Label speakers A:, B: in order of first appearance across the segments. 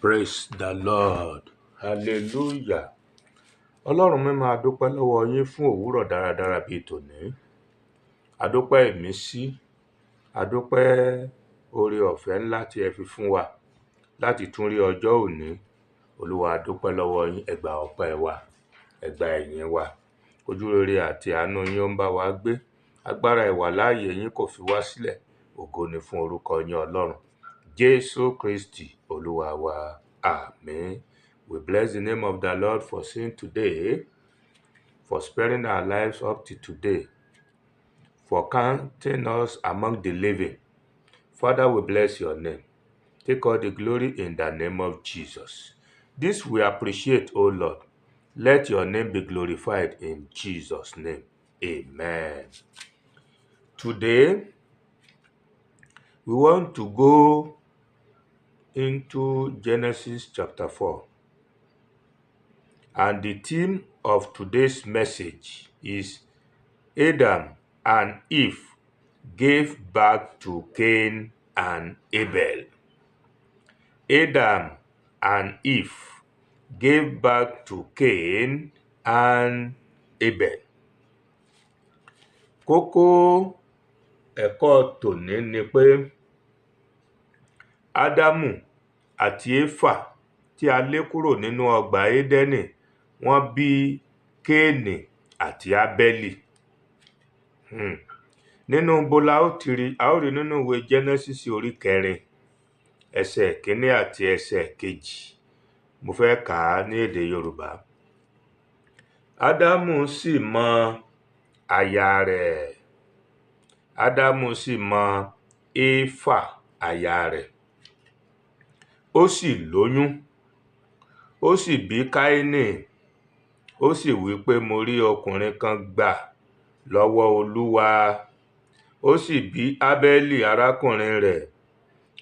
A: Praise the Lord. Hallelujah. Ọlọ́run mi máa dúpẹ́ lọ́wọ́ yín fún òwúrọ̀ dáradára bíi tòní. Adúpẹ́ ìmísí, adúpẹ́ oore ọ̀fẹ́ ńlá tí ẹ fi fún wa láti tún rí ọjọ́ òní. Olúwa adúpẹ́ lọ́wọ́ yín, ẹ gba ọpẹ́ wa, ẹ gba ẹ̀yìn wa. Ojúrere àti àánú yín ó ń bá wa gbé. Agbára ìwàláàyè yín kò fi wá sílẹ̀. Ògo ni fún orúkọ yín Ọlọ́run. Jésù Kristi Olúwa wa. Amen. We bless the name of the Lord for seeing today, for sparing our lives up to today, for counting us among the living. Father, we bless your name. Take all the glory in the name of Jesus. This we appreciate, O Lord. Let your name be glorified in Jesus' name. Amen. Today, we want to go into Genesis chapter 4. And the theme of today's message is Adam and Eve gave birth to Cain and Abel. Adam and Eve gave birth to Cain and Abel. Kókó ẹ̀kọ́ tòní ni pé Ádámù àti Éfà tí a lé kúrò nínú ọgbà Édẹ́nì, wọ́n bí Kéènì àti Ábẹ́lì. Nínú bólá ó ti rí, a ó rí nínú ìwé Genesis orí 4, ẹsẹ̀ 1 àti ẹsẹ̀ 2. Mo fẹ́ kà á ní èdè Yorùbá. Ádámù sì mọ aya rẹ̀. Ádámù sì mọ Éfà aya rẹ̀. Ó sì lóyún. Ó sì bí Káínì. Ó sì wí pé mo rí ọkùnrin kan gbà lọ́wọ́ Olúwa. Ó sì bí Ábẹ́lì arákùnrin rẹ̀.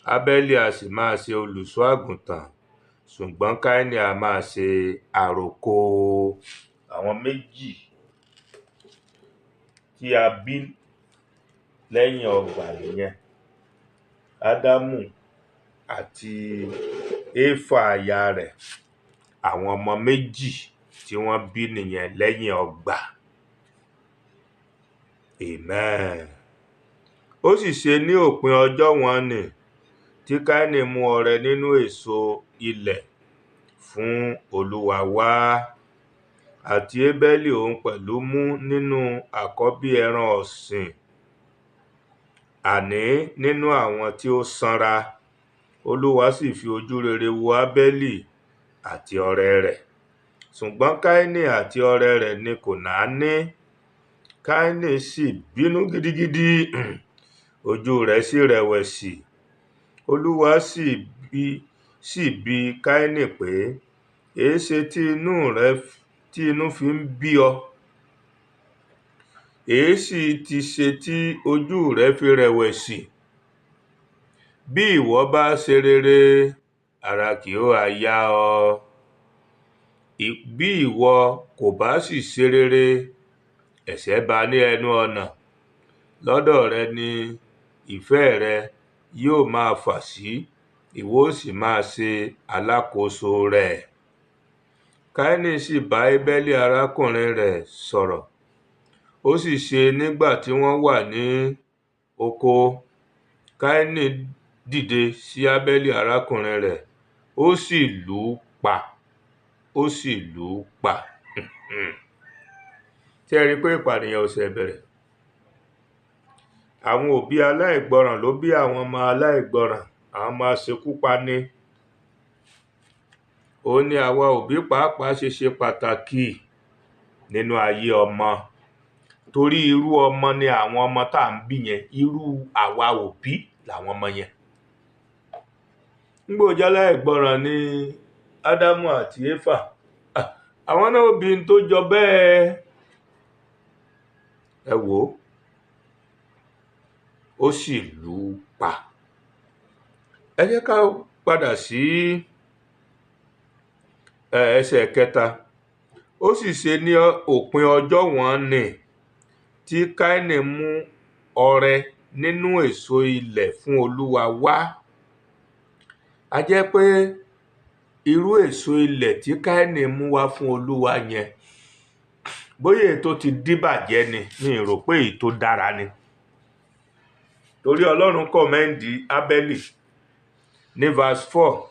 A: Ábẹ́lì a sì máa ṣe olùṣọ́ àgùntàn, ṣùgbọ́n Káínì a máa ṣe àròkọ. Àwọn méjì tí a bí lẹ́yìn ọgbà nìyẹn. Ádámù àti Éfà aya rẹ̀. Àwọn ọmọ méjì tí wọ́n bí nìyẹn lẹ́yìn ọgbà. Amen. Ó sì ṣe ní òpin ọjọ́ wọn nì tí Káínì mú ọrẹ nínú èso ilẹ̀ fún Olúwa wá, àti Ébẹ́lì òun pẹ̀lú mú nínú àkọ́bí ẹran ọ̀sìn, àní nínú àwọn tí ó sanra. Olúwa sì fi ojú rere wo Ábẹ́lì àti ọrẹ rẹ̀, ṣùgbọ́n Káínì àti ọrẹ rẹ̀ ni kò náání. Káínì sì bínú gidigidi, ojú rẹ̀ sì rẹ̀wẹ̀sì. Olúwa sì bi Káínì pé, èéṣe tí inú fi ń bí ọ? Èéṣì ti ṣe tí ojú rẹ̀ fi rẹ̀wẹ̀sì? Bí ìwọ bá ṣe rere, ara kì yóò ha yá ọ. Bí ìwọ kò bá sì ṣe rere, ẹ̀ṣẹ̀ bá ní ẹnu ọ̀nà. Lọ́dọ̀ rẹ ni ìfẹ́ rẹ yóò máa fà sí, ìwọ ó sì máa ṣe alákòóso rẹ̀. Káínì sì bá Ébẹ́lì arákùnrin rẹ̀ sọ̀rọ̀. Ó sì ṣe nígbà tí wọ́n wà ní oko, Káínì dìde sí Ábẹ́lì arákùnrin rẹ̀, ó sì lù ú pa. Ó sì lù ú pa. Tí ẹ rí pé ìpànìyàn ò ṣẹ̀ bẹ̀rẹ̀. Àwọn òbí aláìgbọràn ló bí àwọn ọmọ aláìgbọràn, àwọn ọmọ aṣekúpani. Ó ní àwa òbí pàápàá ṣe pàtàkì nínú ayé ọmọ. Torí irú ọmọ ni àwọn ọmọ tá à ń bí yẹn, irú àwa òbí làwọn ọmọ yẹn. Nígbà ó jẹ́ aláìgbọràn ni Ádámù àti Éfà, àwọn náà bí n tó jọ bẹ́ẹ̀. Ẹ wò ó sì lù ú pa. Ẹ jẹ́ ká padà sí ẹsẹ̀ 3. Ó sì ṣe ní òpin ọjọ́ wọn nì tí Káínì mú ọrẹ nínú èso ilẹ̀ fún Olúwa wá. A jẹ́ pé irú èso ilẹ̀ tí Káínì mú wá fún Olúwa yẹn, bóyá èyí tó ti díbàjẹ́ ni, mi rò pé èyí tó dára ni. Torí Ọlọ́run kọ̀mẹ́ǹdì Ábẹ́lì ní verse 4,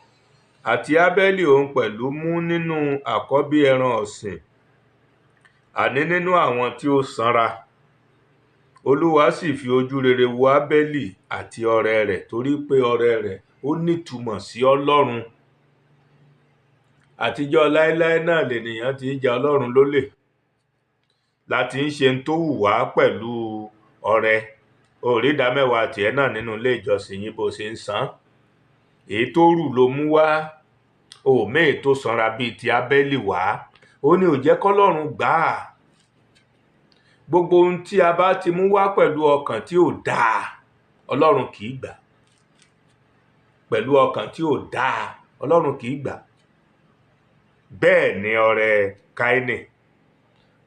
A: àti Ábẹ́lì òun pẹ̀lú mú nínú àkọ́bí ẹran ọ̀sìn, àní nínú àwọn tí ó sanra. Olúwa sì fi ojú rere wo Ábẹ́lì àti ọrẹ rẹ̀, torí pé ọrẹ rẹ̀ ó nítumọ̀ sí Ọlọ́run. Àtijọ́ láéláé náà lènìyàn ti ń ja Ọlọ́run lólè, láti ń ṣe tó wù wá pẹ̀lú ọrẹ. Orí ìdámẹ́wàá tiẹ̀ náà nínú ilé ìjọsìn yín bó ṣe ń san, èyí tó rù ló mú wá, òmíì tó sanra bíi ti Ábẹ́lì wá, ó ní ò jẹ́ k'Ọlọ́run gbà á. Gbogbo ohun tí a bá ti mú wá pẹ̀lú ọkàn tí ò dáa, Ọlọ́run kì í gbà. Pẹ̀lú ọkàn tí ò dáa, Ọlọ́run kì í gbà. Bẹ́ẹ̀ ni ọrẹ Káínì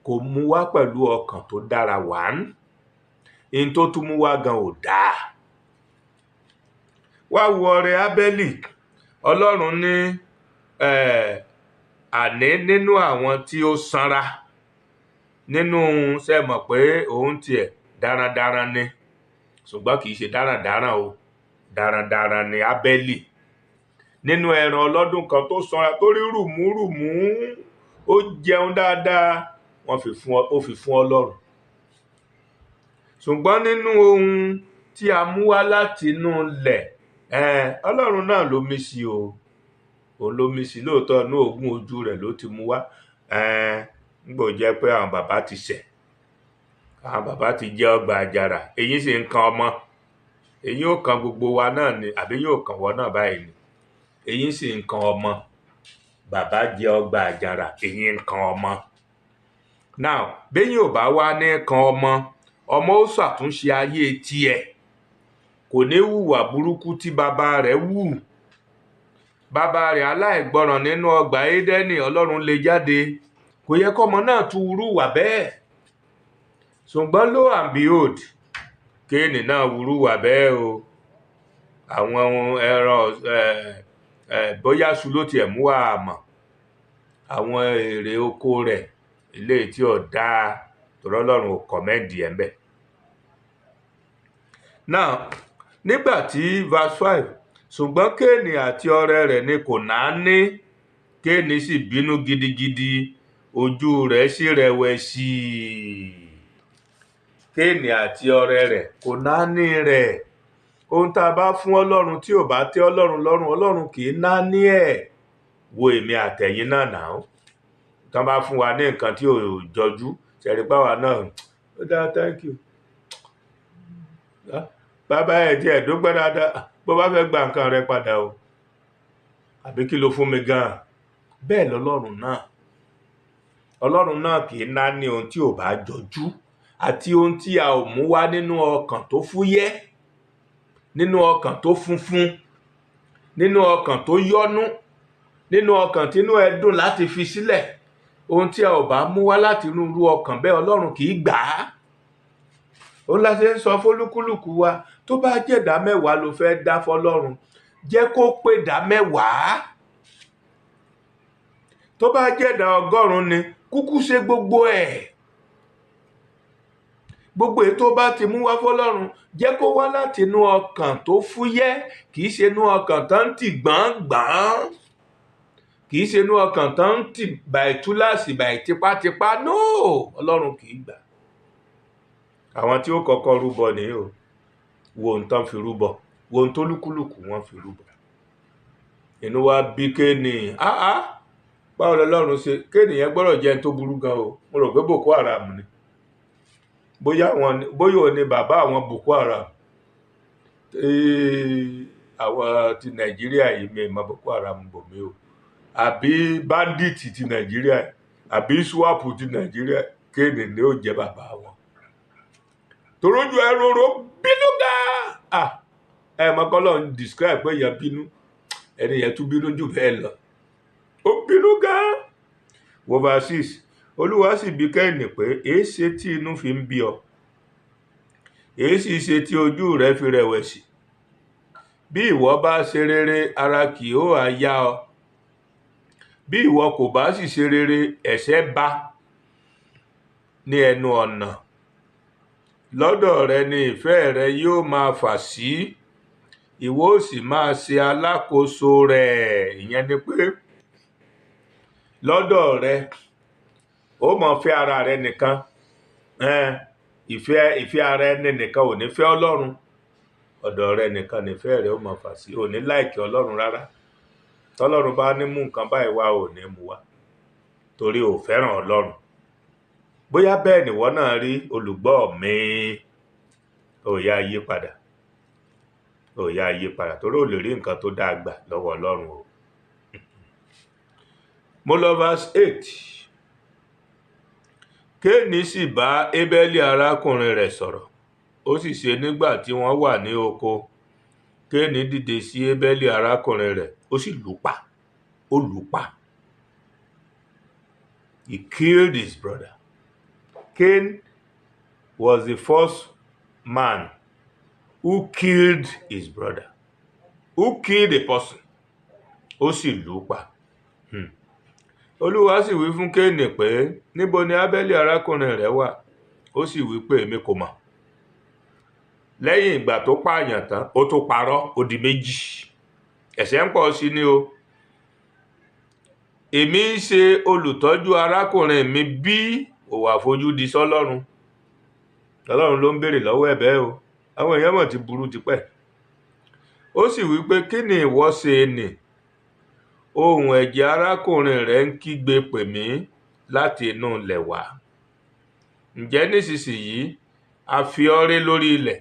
A: kò mú wá pẹ̀lú ọkàn tó dára wá, in tó tún mú wá gan ò dáa. Wá wo ọrẹ Ábẹ́lì. Ọlọ́run ní àní nínú àwọn tí ó sanra, nínú ṣe mọ̀ pé òun tiẹ̀ darandaran ni, ṣùgbọ́n kì í ṣe darandaran o, darandaran ni Ábẹ́lì. Nínú ẹran ọlọ́dún kan tó sanra, tó rí rùmúrùmú, ó jẹun dáadáa, ó fi fún Ọlọ́run. Ṣùgbọ́n nínú ohun tí a mú wá láti inú ilẹ̀, Ọlọ́run náà ló mí sí o, òun ló mí sí lóòótọ́, ní ogún ojú rẹ̀ ló ti mú wá. Nígbò jẹ́ pé àwọn bàbá ti ṣẹ̀, àwọn bàbá ti jẹ ọgbà àjàrà, èyí sì ń kan ọmọ, èyí ò kan gbogbo wa náà ni, àbí yóò kan wọ́n náà báyìí ni. Èyí sì ń kan ọmọ, bàbá jẹ ọgbà àjàrà, èyí ń kan ọmọ. Now béyìn ò bá wá ní kan ọmọ ó ṣàtúnṣe ayé tiẹ̀, kò ní hùwà burúkú tí bàbá rẹ̀ wù. Bàbá rẹ̀ aláìgbọràn nínú ọgbà Édẹ́nì, Ọlọ́run lé jáde, kò yẹ kọ́mọ náà tún wúrúwà bẹ́ẹ̀. Ṣùgbọ́n lo and behold, Kéènì náà wúrúwà bẹ́ẹ̀ o. Àwọn ẹran bóyá ṣu ló tiẹ̀ mú wá àmọ́, àwọn èrè oko rẹ̀ ilé tí ò dáa, torí Ọlọ́run ò kọ̀mẹ́ǹdì ẹ̀ ń bẹ̀. Now nígbàtí verse 5, ṣùgbọ́n Kéènì àti ọrẹ rẹ̀ ni kò náání, Kéènì sì bínú gidigidi, ojú rẹ̀ sì rẹ̀wẹ̀sì. Kéènì àti ọrẹ rẹ̀ kò náání rẹ̀. Ohun tá a bá fún Ọlọ́run tí ò bá tẹ́ Ọlọ́run lọ́rùn, Ọlọ́run kì í náání ẹ̀. Wo èmi àtẹ̀yin náà náà, tán bá fún wa ní nǹkan tí ò jọjú, ṣẹ̀rí páwa náà, ó dáa, thank you, bàbá ẹ̀ tí ẹ̀ dúpẹ́ dáadáa, bó bá fẹ́ gba nǹkan rẹ padà o, àbí kí ló fún mi gan. Bẹ́ẹ̀ lọ́lọ́run náà, Ọlọ́run náà kì í náání ohun tí ò bá jọjú, àti ohun tí a ò mú wá nínú ọkàn tó fúyẹ́, nínú ọkàn tó funfun, nínú ọkàn tó yọ́nú, nínú ọkàn tínú ẹ dùn láti fi sílẹ̀. Ohun tí a ò bá mú wá láti inú irú ọkàn bẹ́ẹ̀, Ọlọ́run kì í gbà á. Òun la ṣe ń sọ fólúkúlùkù wa, tó bá jẹ́ ìdámẹ́wàá ló fẹ́ dá fọ́lọ́run, jẹ́ kó pé ìdámẹ́wàá. Tó bá jẹ́ ìdá 100 ni, kúkú ṣe gbogbo ẹ̀. Gbogbo èyí tó bá ti mú wá fọ́lọ́run, jẹ́ kó wá láti inú ọkàn tó fúyẹ́, kì í ṣe inú ọkàn tán ń tì gbọ̀ngbọ̀n, kì í ṣe inú ọkàn tán ń tì bàì túláàsì, bàì tipátipá. No, Ọlọ́run kì í gbà. Àwọn tí ó kọ́kọ́ rúbọ nìyí o, wo ohun tán fi rúbọ, wo ohun tó lúkúlùkù wọn fi rúbọ. Inú wa bí Kéènì, báwo lọ́lọ́run ṣe, Kéènì yẹn gbọ́dọ̀ jẹ́ tó burú gan o. Mo rò pé Boko Haram ni, bóyá ò ní bàbá àwọn Boko Haram. Àwọn ti Nàìjíríà yìí, mi mọ Boko Haram bò mí o, àbí bandit ti Nàìjíríà, àbí swap ti Nàìjíríà, Kéènì ni ó jẹ́ bàbá wọn. Torójú ẹrọrọ bínú gan. Mọ̀ kọ́lọ̀ ń describe pé èèyàn bínú, ẹni yẹn tún bínú jù bẹ́ẹ̀ lọ, ó bínú gan. Wo verse 6, Olúwa sì bi Kéènì pé, èéṣe tí inú fi ń bí ọ, èéṣì ṣe tí ojú rẹ fi rẹ̀wẹ̀sì? Bí ìwọ bá ṣe rere, ara kì ó yá ọ, bí ìwọ kò bá sì ṣe rere, ẹ̀ṣẹ̀ bá ní ẹnu ọ̀nà. Lọ́dọ̀ rẹ ni ìfẹ́ rẹ yóò máa fà sí, ìwọ ó sì máa ṣe alákòóso rẹ̀. Ìyẹn ni pé lọ́dọ̀ rẹ ó máa fẹ́ ara rẹ nìkan. Ìfẹ́ ara ẹni nìkan ò ní fẹ́ Ọlọ́run. Ọ̀dọ̀ rẹ nìkan nìfẹ́ rẹ ó máa fà sí. Ò ní láìkì Ọlọ́run rárá. Tọ́lọ́run bá ní mú nǹkan báyìí wá, ò ní mú wá torí ò fẹ́ràn Ọlọ́run. Bóyá bẹ́ẹ̀ nìwọ náà rí, olùgbọ́ mi, ó yá yí padà. Ó yá yí padà torí ò lè rí nǹkan tó dáa gbà lọ́wọ́ Ọlọ́run o. Mo lọ verse 8. Kéènì sì bá Ébélì arákùnrin rẹ̀ sọ̀rọ̀. Ó sì ṣe nígbà tí wọ́n wà ní oko, Kéènì dìde sí Ébélì arákùnrin rẹ̀, ó sì lù ú pa. Ó lù ú pa. He killed his brother. Cain was the first man who killed his brother, who killed a person. Ó sì lù ú pa. Olúwa sì wí fún Kéènì pé, níbo ni Ábélì arákùnrin rẹ̀ wà? Ó sì wí pé, èmi kò mọ̀. Lẹ́yìn ìgbà tó pààyàn tán, ó tún parọ́, ó di méjì. Ẹ̀ṣẹ̀ ń pọ̀ sí ni o. Èmi ń ṣe olùtọ́jú arákùnrin mi bí ò wá fojú di sọ́lọ́run. Ọlọ́run ló ń béèrè lọ́wọ́ ẹ̀ bẹ́ẹ̀ o. Àwọn èèyàn mọ̀ ti burú tipẹ́. Ó sì wí pé, kí ni ìwọ ṣe nì? Ohùn ẹ̀jẹ̀ arákùnrin rẹ̀ ń kígbe pè mí láti inú ilẹ̀ wá. Ǹjẹ́ nísinsìnyí a fi ọ́ ré lórí ilẹ̀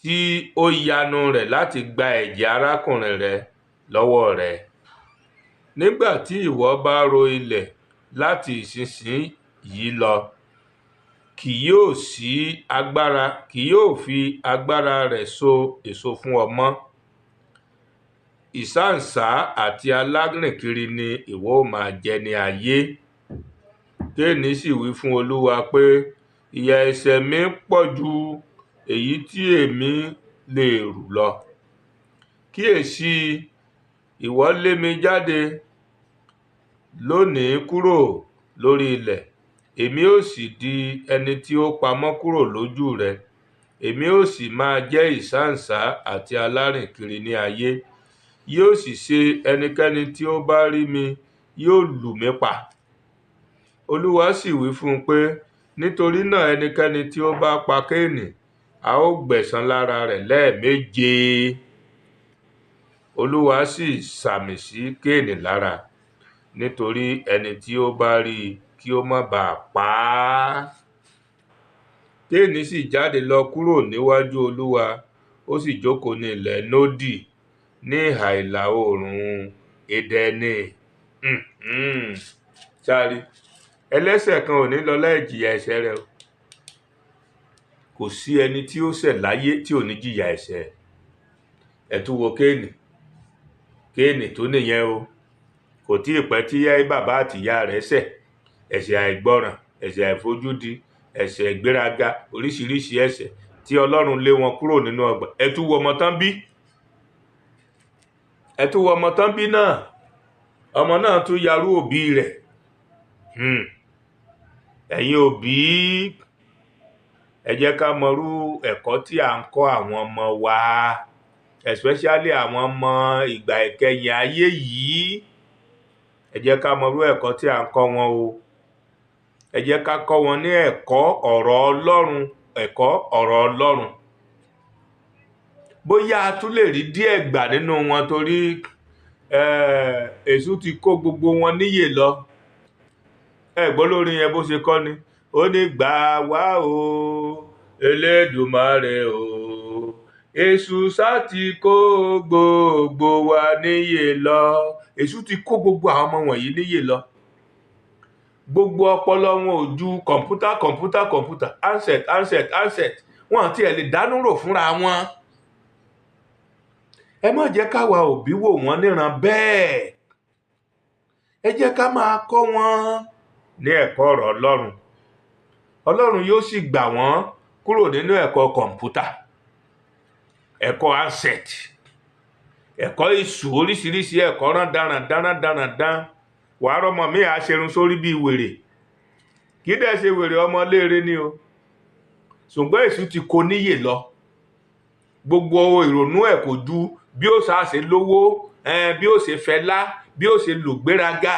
A: tí ó yanu rẹ̀ láti gba ẹ̀jẹ̀ arákùnrin rẹ̀ lọ́wọ́ rẹ̀. Nígbà tí ìwọ bá ro ilẹ̀ láti ìsinsìnyí lọ, kì yóò fi agbára rẹ̀ so èso fún ọ mọ́. Ìsáǹsá àti alárìnkiri ni ìwọ ó máa jẹ ní ayé. Kéènì sì wí fún Olúwa pé, ìyà ẹ̀ṣẹ̀ mi pọ̀ ju èyí tí èmi lè rù lọ. Kíyèsí, ìwọ lé mi jáde lónìí kúrò lórí ilẹ̀. Èmi ó sì di ẹni tí ó pamọ́ kúrò lójú rẹ. Èmi ó sì máa jẹ́ ìsáǹsá àti alárìnkiri ní ayé. Yóò sì ṣe, ẹnikẹ́ni tí ó bá rí mi yóò lù mí pa. Olúwa sì wí fún un pé, nítorí náà ẹnikẹ́ni tí ó bá pa Kéènì, a ó gbẹ̀san lára rẹ̀ lẹ́ẹ̀méje. Olúwa sì sàmì sí Kéènì lára, nítorí ẹni tí ó bá rí i kí ó má baà pa á. Kéènì sì jáde lọ kúrò níwájú Olúwa, ó sì jókòó ní ilẹ̀ Nódì ní ìhà ìlà oòrùn Édẹ́nì. Ṣáàrí, ẹlẹ́ṣẹ̀ kan ò ní lọ láì jìyà ẹ̀ṣẹ̀ rẹ̀ o. Kò sí ẹni tí ó ṣẹ̀ láyé tí ò ní jìyà ẹ̀ṣẹ̀. Ẹ tún wo Kéènì tó nìyẹn o. Kò tí ì pẹ́ tí bàbá àti ìyá rẹ̀ ṣẹ̀. Ẹ̀ṣẹ̀ àìgbọràn, ẹ̀ṣẹ̀ àìfojúdi, ẹ̀ṣẹ̀ ìgbéraga, oríṣiríṣi ẹ̀ṣẹ̀ tí Ọlọ́run lé wọn kúrò nínú ọgbà. Ẹ tún wo ọmọ tán bí náà. Ọmọ náà tún yarú òbí rẹ̀. Ẹ̀yin òbí, ẹ jẹ́ ká mọrú ẹ̀kọ́ tí à ń kọ́ àwọn ọmọ wa, especially àwọn ọmọ ìgbà ìkẹyìn ayé yìí. Ẹ jẹ́ ká mọrú ẹ̀kọ́ tí à ń kọ́ wọn o. Ẹ jẹ́ ká kọ́ wọn ní ẹ̀kọ́ ọ̀rọ̀ Ọlọ́run. Bóyá a tún lè rí díẹ̀ gbà nínú wọn torí èṣù ti kó gbogbo wọn níyè lọ. Ẹ gbọ́ lórin yẹn bó ṣe kọ́ ni. Ó ní, gbà wá o, Elédùmarè o, èṣù sá ti kó gbogbo wa níyè lọ. Èṣù ti kó gbogbo àwọn ọmọ wọ̀nyí níyè lọ. Gbogbo ọpọlọ wọn ò ju kọ̀ǹpútà, handset. Wọn àti ẹ̀ lè dánú rò fúnra wọn. Ẹ má jẹ́ káwa òbí wò wọ́n níran bẹ́ẹ̀. Ẹ jẹ́ ká máa kọ́ wọn ní ẹ̀kọ́ ọ̀rọ̀ Ọlọ́run. Ọlọ́run yóò sì gbà wọ́n kúrò nínú ẹ̀kọ́ kọ̀ǹpútà, ẹ̀kọ́ handset. ẹ̀kọ́ èṣù oríṣiríṣi ẹ̀kọ́ rán dáradáradáradára. wàá rọ́mọ mi àṣerun sórí bíi wèrè, kì í dẹ̀ ṣe wèrè ọmọ léere ni o, ṣùgbọ́n èṣù ti kó níyè lọ. gbogbo ìrònú ẹ̀ kò ju bí ó ṣe lówó, bí ó ṣe fẹlá, bí ó ṣe lò gbéraga.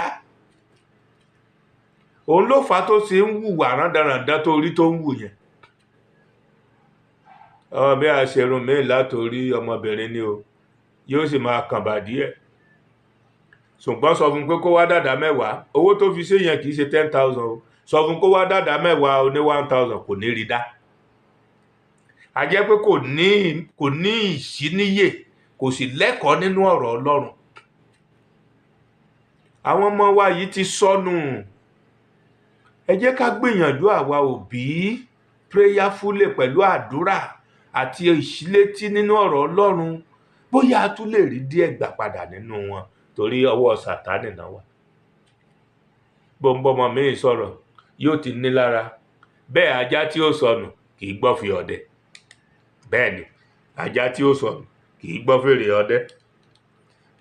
A: òun ló fà á tó ṣe ń hùwà rándaràdá tó rí tó ń wù yẹn. ọmọ bí àṣerun mi látòrí ọmọbìnrin ni o, yóò sì máa kàn bàdí ẹ̀. ṣùgbọ́n sọ fún pé kó wá dàdá mẹ́wàá, owó tó fi ṣe yẹn kì í ṣe 10,000 o. sọ fún kó wá dàdá mẹ́wàá o ní 1,000, kò ní rí dá. a jẹ́ pé kò ní ìṣíníyè, kò sì lẹ́kọ̀ọ́ nínú ọ̀rọ̀ Ọlọ́run. àwọn ọmọ wa yìí ti sọnù. ẹ jẹ́ ká gbìyànjú àwa òbí prayerfully pẹ̀lú àdúrà àti ìṣílétí nínú ọ̀rọ̀ Ọlọ́run, bóyá a tún lè rí díẹ̀ gbà padà nínú wọn, torí ọwọ́ Sátánì náà wà. bọ́mọ mi sọ̀rọ̀ yóò ti ní lára. bẹ́ẹ̀ ajá tí ó sọnù kì í gbọ́ fi ọdẹ. bẹ́ẹ̀ ni ajá tí ó sọnù kì í gbọ́ fèrè ọdẹ.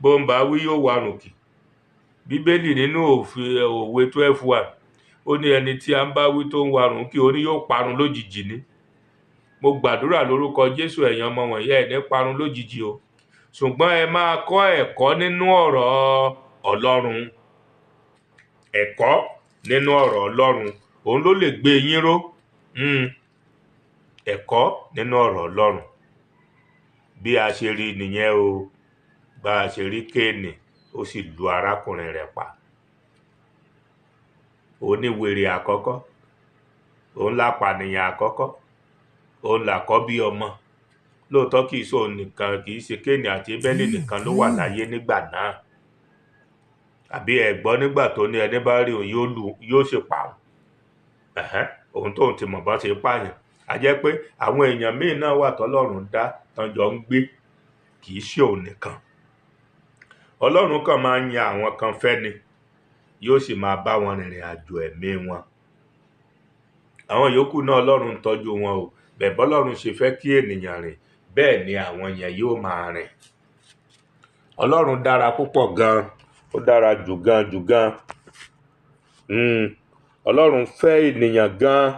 A: bó ń bá wí yóò warùn kì. bíbélì nínú òwe 12:1 ó ní ẹni tí a ń bá wí tó ń warùn kì, ó ní yóò parun lójijì ni. mo gbàdúrà lórúkọ Jésù, ẹ̀yin ọmọ wọ̀nyí ẹ̀ ní parun lójijì o, ṣùgbọ́n ẹ máa kọ́ ẹ̀kọ́ nínú ọ̀rọ̀ Ọlọ́run. ẹ̀kọ́ nínú ọ̀rọ̀ Ọlọ́run òun ló lè gbé yín ró. ẹ̀kọ́ nínú ọ̀rọ̀ Ọlọ́run. bí a ṣe rí nìyẹn o. bá a ṣe rí Kéènì, ó sì lu arákùnrin rẹ̀ pa. oníwèrè àkọ́kọ́, òun lápànìyàn àkọ́kọ́, òun làkọ́bí ọmọ. lóòótọ́ kì í ṣe òun nìkan, kì í ṣe Kéènì àti Ébélì nìkan ló wà láyé nígbà náà. àbí ẹ gbọ́ nígbà tó ní ẹni bá rí òun yóò sì pa òun. òun tóun ti mọ̀ bá ṣe pààyàn. a jẹ́ pé àwọn èèyàn míì náà wà tọ́lọ́run dá tán jọ ń gbé, kì í ṣe òun nìkan. Ọlọ́run kàn máa ń yan àwọn kan fẹ́ ni, yóò sì máa bá wọn rìnrìn àjò ẹ̀mí wọn. àwọn yòókù náà Ọlọ́run ń tọ́jú wọn o. bẹ́ẹ̀ bọ́lọ́run ṣe fẹ́ kí ènìyàn rìn, bẹ́ẹ̀ ni àwọn yẹn yóò máa rìn. Ọlọ́run dára púpọ̀ gan, ó dára jù gan. Ọlọ́run fẹ́ ènìyàn gan.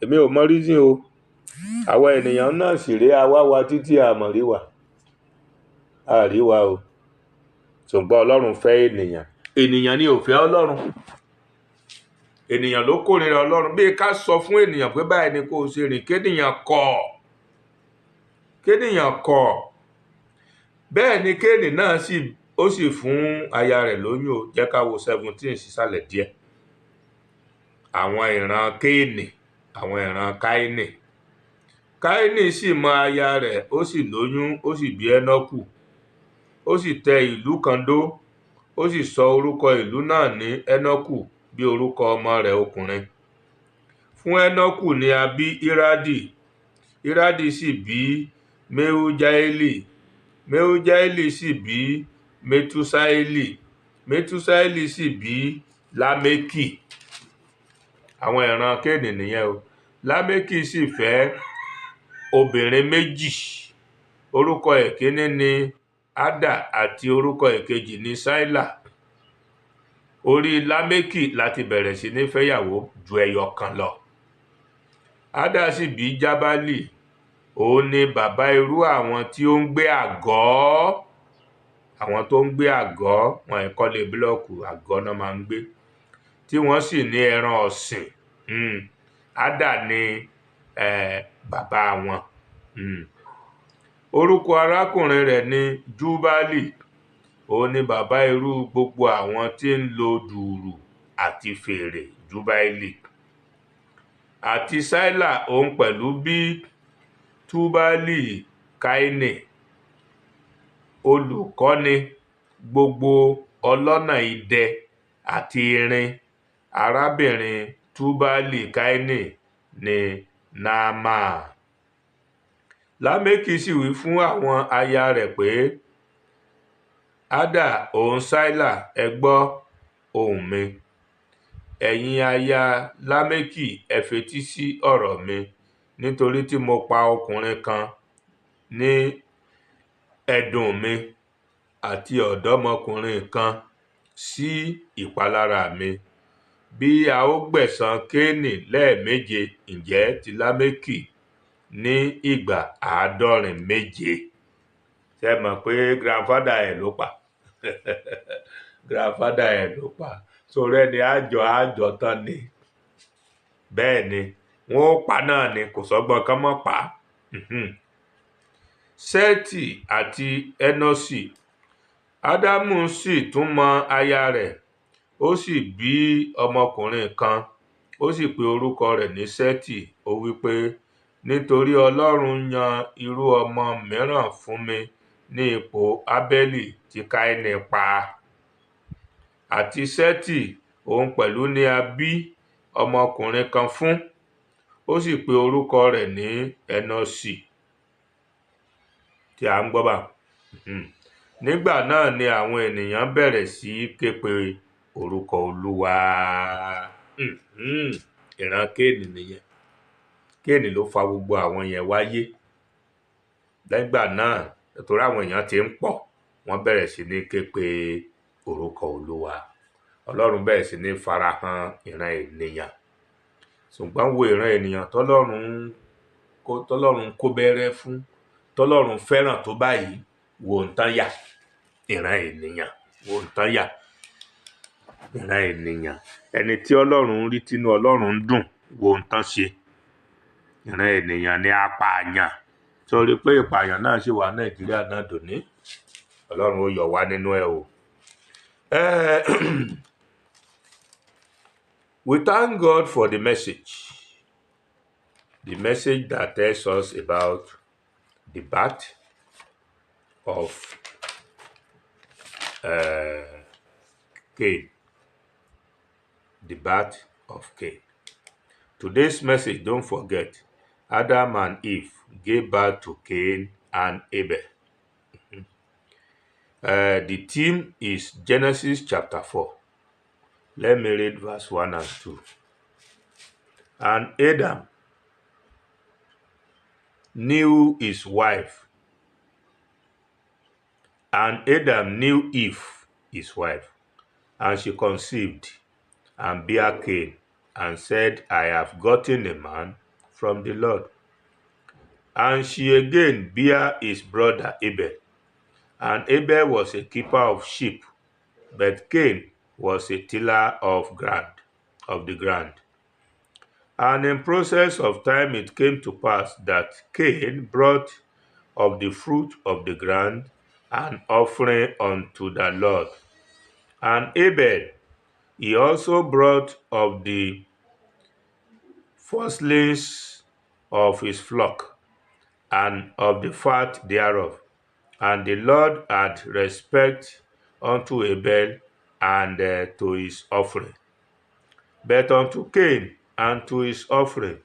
A: èmi ò mọ reason o. àwa ènìyàn náà sì rí àwa wa títí àmọ̀ríwà àríwá o. ṣùgbọ́n Ọlọ́run fẹ́ ènìyàn ni ò fẹ́ Ọlọ́run. ènìyàn ló kórìíra Ọlọ́run. bí ká sọ fún ènìyàn pé báyìí ni kó o ṣe rìn, kéèyàn kọ̀. bẹ́ẹ̀ ni Kéènì náà ó sì fún aya rẹ̀ lóyún o. jẹ́ ká wo 17 sísàlẹ̀ díẹ̀. àwọn ìran Kéènì, àwọn ìran Káínì. Káínì sì mọ aya rẹ̀, ó sì lóyún, ó sì bí Énọ́kù. ó sì tẹ ìlú kan dó, ó sì sọ orúkọ ìlú náà ní Énọ́kù bí orúkọ ọmọ rẹ̀ ọkùnrin. fún Énọ́kù ni a bí Irádì. Irádì sì bí Mehujaeli. Mehujaeli sì bí Metusaeli. Metusaeli sì bí Lámékì. àwọn ìran Kéènì nìyẹn o. Lámékì sì fẹ́ obìnrin méjì. orúkọ ìkíní ni Ádà àti orúkọ ìkejì ni Sáílà. orí Lámékì láti bẹ̀rẹ̀ sí ní fẹ́yàwó ju ẹyọ kan lọ. Ádà sì bí Jábálì. òun ni bàbá irú àwọn tí ó ń gbé àgọ́. àwọn tó ń gbé àgọ́, wọn ìkọ́lé búlọ́ọ̀kù, àgọ́ náà máa ń gbé, tí wọ́n sì ní ẹran ọ̀sìn. Ádà ni bàbá wọn. orúkọ arákùnrin rẹ̀ ni Júbálì. òun ni bàbá irú gbogbo àwọn tí ń lo dùùrù àti fèrè, Júbálì. àti Sáílà òun pẹ̀lú bí Túbálì Káínì, olùkọ́ni gbogbo ọlọ́nà idẹ àti irin. arábìnrin Túbálì Káínì ni Náàmà. Lámékì sì wí fún àwọn aya rẹ̀ pé, Ádà òun Sáílà, ẹ gbọ́ ohùn mi. ẹ̀yin aya Lámékì, ẹ fetí sí ọ̀rọ̀ mi, nítorí tí mo pa ọkùnrin kan ní ẹ̀dùn mi. àti ọ̀dọ́mọkùnrin kan sí ìpalára mi. Bí a ó gbẹ̀san Kéènì lẹ́ẹ̀méje, ǹjẹ́ ti Lámékì ní ìgbà 750. Ṣé mọ̀ pé grandfather ẹ̀ ló pa grandfather ẹ̀ ló pa sórí ẹni àjọ tán ni. Bẹ́ẹ̀ ni wọ́n ó pa náà ni, kò sọ́gbọ́n kán mọ́ pa. Sétì àti Énọ́ṣì. Ádámù sì tún mọ aya rẹ̀, ó sì bí ọmọkùnrin kan, ó sì pe orúkọ rẹ̀ ní Sétì. Ó wí pé, nítorí Ọlọ́run yan irú ọmọ mìíràn fún mi ní ipò Ábélì tí Káínì pa. Àti Sétì òun pẹ̀lú ni a bí ọmọkùnrin kan fún, ó sì pe orúkọ rẹ̀ ní Énọ́ṣì, tí a ń gbọ́ bá. Nígbà náà ni àwọn ènìyàn bẹ̀rẹ̀ sí ké pe orúkọ Olúwa. Ìran Kéènì nìyẹn. Kéènì ló fa gbogbo àwọn yẹn wáyé. Nígbà náà, nítorí àwọn èèyàn ti ń pọ̀, wọ́n bẹ̀rẹ̀ sí ní ké pe orúkọ Olúwa. Ọlọ́run bẹ̀rẹ̀ sí ní farahàn ìran ènìyàn. Ṣùgbọ́n wo ìran ènìyàn tọ́lọ́run kó bẹ́rẹ́ fún, tọ́lọ́run fẹ́ràn tó báyìí, wo ń tán yà. Ìran ènìyàn, wo ń tán yà. Ìran ènìyàn, ẹni tí Ọlọ́run rí tínú Ọlọ́run dùn, wo ń tán ṣe. Ìran ènìyàn ni apààyàn. Torí pé ìpààyàn náà ṣì wà Nàìjíríà náà dòní. Ọlọ́run ó yọ wá nínú ẹ̀ o. We thank God for the message. The message that tells us about the birth of Cain. The birth of Cain. Today's message, don't forget, Adam and Eve gave birth to Cain and Abel. The theme is Genesis chapter 4. Let me read verse 1 and 2. And Adam knew his wife, and Adam knew Eve, his wife, and she conceived and bare Cain, and said, I have gotten a man from the Lord. And she again bare his brother Abel. And Abel was a keeper of sheep, but Cain was a tiller of the ground. And in process of time it came to pass that Cain brought of the fruit of the ground an offering unto the Lord. And Abel, he also brought of the firstlings of his flock, and of the fat thereof. And the Lord had respect unto Abel and to his offering. But unto Cain and to his offering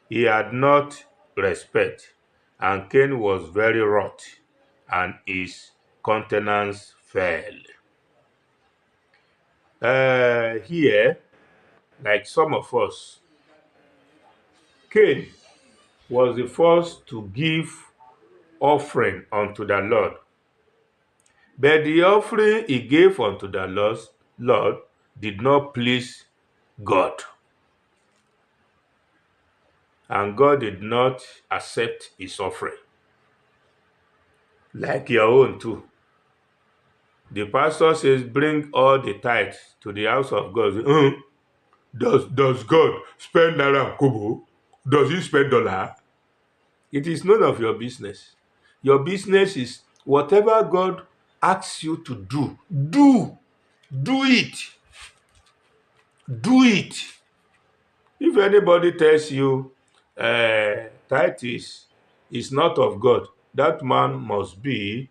A: he had not respect. And Cain was very wroth, and his countenance fell. Here, like some of us, Cain was the first to give offering unto the Lord. But the offering he gave unto the Lord did not please God. And God did not accept his offering. Like your own too. The pastor says, bring all the tithes to the house of God. Does God spend naira and kobo? Does he spend dollar? It is none of your business. Your business is whatever God asks you to do. Do it. Do it. If anybody tells you tithe is not of God, that man must be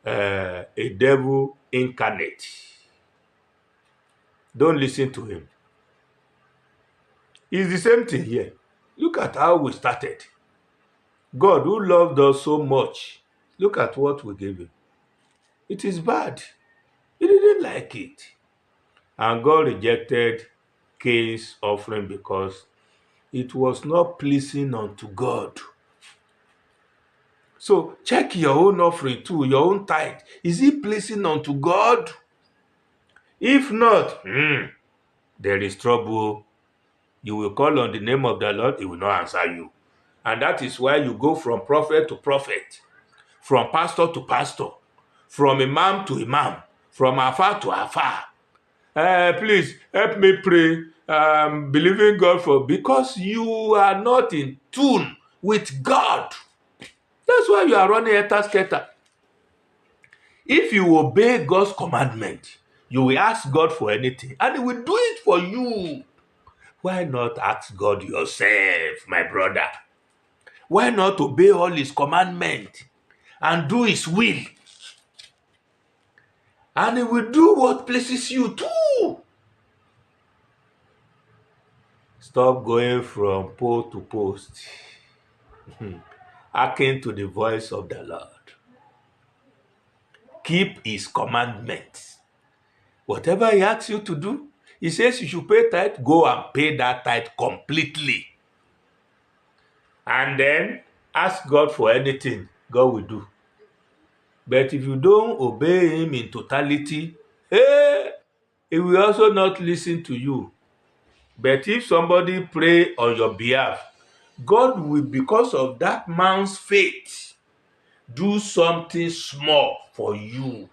A: a devil incarnate. Don't listen to him. It's the same thing here. Look at how we started. God, who loved us so much, look at what we gave him. It is bad. He didn't like it. And God rejected Cain's offering because it was not pleasing unto God. So check your own offering too, your own tithe. Is it pleasing unto God? If not, there is trouble. You will call on the name of the Lord, he will not answer you. And that is why you go from prophet to prophet, from pastor to pastor, from imam to imam, from afar to afar. Please help me pray. Believing God for, because you are not in tune with God. That's why you are running helter-skelter. If you obey God's commandment, you will ask God for anything, and he will do it for you. Why not ask God yourself, my brother? Why not obey all his commandments and do his will? And he will do what pleases you too. Stop going from pole to post. Hearken to the voice of the Lord. Keep his commandments. Whatever he asks you to do, he says you should pay tithe, go and pay that tithe completely. And then ask God for anything, God will do. But if you don't obey him in totality, he will also not listen to you. But if somebody pray on your behalf, God will, because of that man's faith, do something small for you.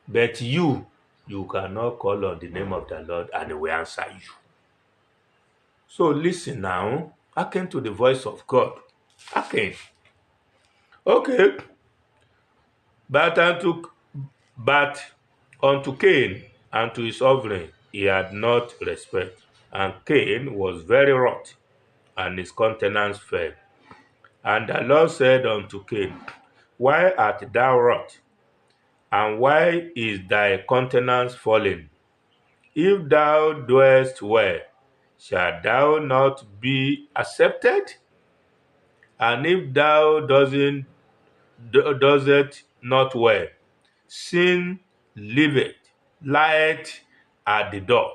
A: But you cannot call on the name of the Lord and he will answer you. So listen now, hearken to the voice of God. Hearken. Okay. But unto Cain and to his offering he had not respect. And Cain was very wroth, and his countenance fell. And the Lord said unto Cain, Why art thou wroth? And why is thy countenance fallen? If thou doest well, shalt thou not be accepted? And if thou doesn't not well, sin lieth at the door,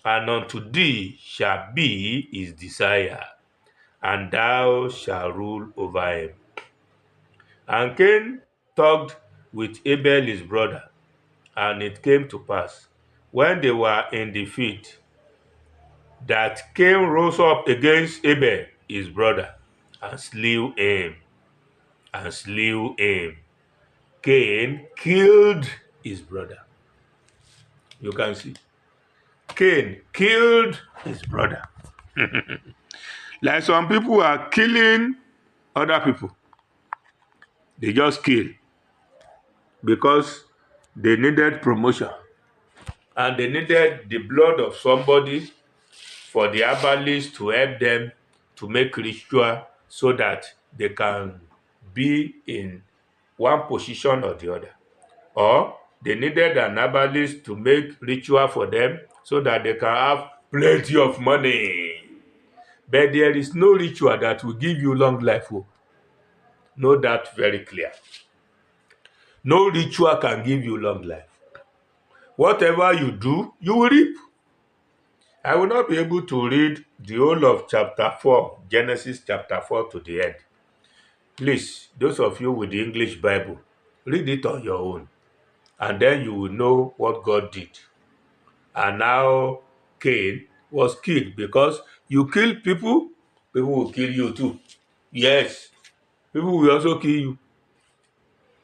A: and unto thee shall be his desire, and thou shalt rule over him. And Cain talked with Abel his brother, and it came to pass, when they were in the field, that Cain rose up against Abel his brother, and slew him. Cain killed his brother. You can see. Cain killed his brother. Like some people are killing other people. They just kill because they needed promotion. And they needed the blood of somebody for the herbalists to help them to make ritual so that they can be in one position or the other. Or they needed an herbalist to make ritual for them so that they can have plenty of money. But there is no ritual that will give you long life. Know that very clear. No ritual can give you long life. Whatever you do, you will reap. I will not be able to read the whole of chapter 4, Genesis chapter 4 to the end. Please, those of you with the English Bible, read it on your own. And then you will know what God did. And now Cain was killed, because you kill people, people will kill you too. Yes, people will also kill you.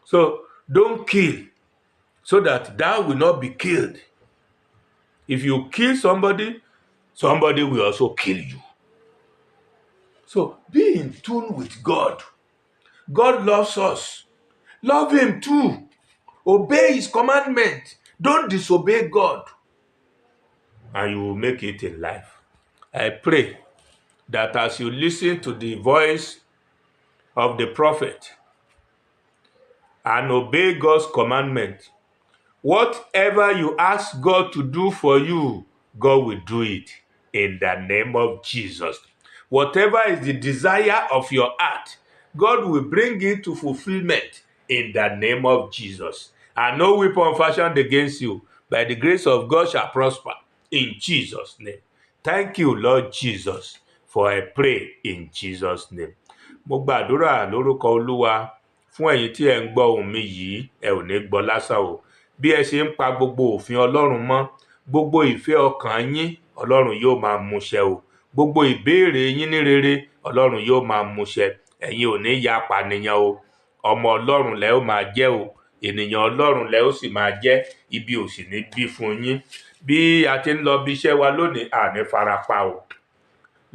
A: So don't kill, so that thou will not be killed. If you kill somebody, somebody will also kill you. So be in tune with God. God loves us. Love him too. Obey his commandment. Don't disobey God. And you will make it in life. I pray that as you listen to the voice of the prophet and obey God's commandment, whatever you ask God to do for you, God will do it in the name of Jesus. Whatever is the desire of your heart, God will bring it to fulfillment in the name of Jesus. And no weapon fashioned against you by the grace of God shall prosper in Jesus' name. Thank you, Lord Jesus, for I pray in Jesus' name. Mo gbàdúrà lórúkọ Olúwa fún ẹ̀yin tí ẹ ń gbọ́ ohùn mi yìí, ẹ ò ní gbọ́ lásán o. Bí ẹ ṣe ń pa gbogbo òfin Ọlọ́run mọ́, gbogbo ìfẹ́ ọkàn yín Ọlọ́run yóò máa múṣẹ o. Gbogbo ìbéèrè yín ní rere Ọlọ́run yóò máa múṣẹ. Ẹ̀yin ò ní ya apànìyàn o. Ọmọ Ọlọ́run lẹ ó máa jẹ́ o. Ènìyàn Ọlọ́run lẹ ó sì máa jẹ́. Ibi ò sì ní bí fún yín. Bí a ti ń lọ bí iṣẹ́ wa lónìí, a ò ní farapa o.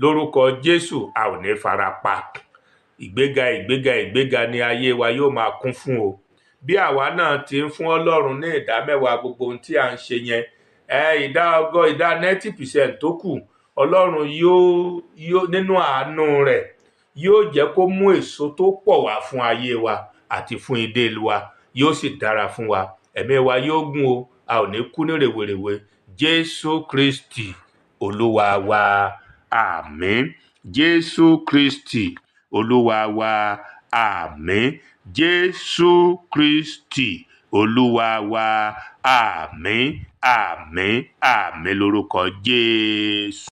A: Lórúkọ Jésù, a ò ní farapa. Ìgbéga ni ayé wa yóò máa kún fún o. Bí àwa náà ti ń fún Ọlọ́run ní ìdámẹ́wàá gbogbo ohun tí à ń ṣe yẹn, ìdá 90% tó kù, Ọlọ́run yóò nínú àánú rẹ̀ yóò jẹ́ kó mú èso tó pọ̀ wá fún ayé wa àti fún ìdè wa, yóò sì dára fún wa. Ẹ̀mí wa yóò gùn o, a ò ní kú ní rèwerèwe. Jésù Kristi Olúwa wa, àmín. Jésù Kristi Olúwa wa, àmín. Jésù Kristi Olúwa wa, àmín, àmín, àmín lórúkọ Jésù.